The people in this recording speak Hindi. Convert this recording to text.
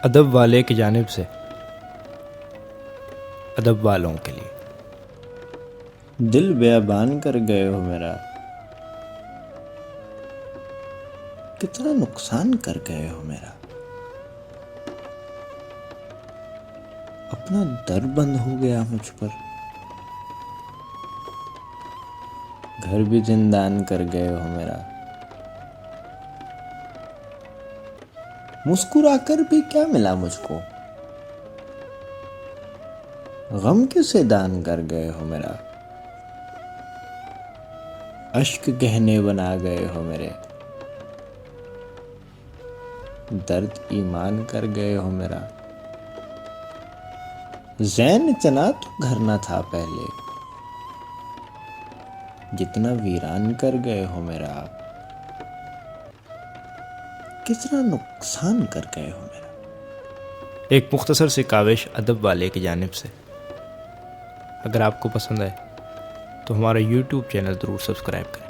अदब वाले की जानिब से अदब वालों के लिए। दिल बेअबान कर गए हो मेरा, कितना नुकसान कर गए हो मेरा। अपना दर बंद हो गया मुझ पर, घर भी जिंदान कर गए हो मेरा। मुस्कुराकर भी क्या मिला मुझको, गम किसे दान कर गए हो मेरा। अश्क गहने बना गए हो मेरे, दर्द ईमान कर गए हो मेरा। ज़ैन चना तो घर न था पहले, जितना वीरान कर गए हो मेरा। कितना नुकसान कर गए हो मेरा। एक मुख्तसर सी काविश अदब वाले की जानिब से। अगर आपको पसंद आए तो हमारा YouTube चैनल ज़रूर सब्सक्राइब करें।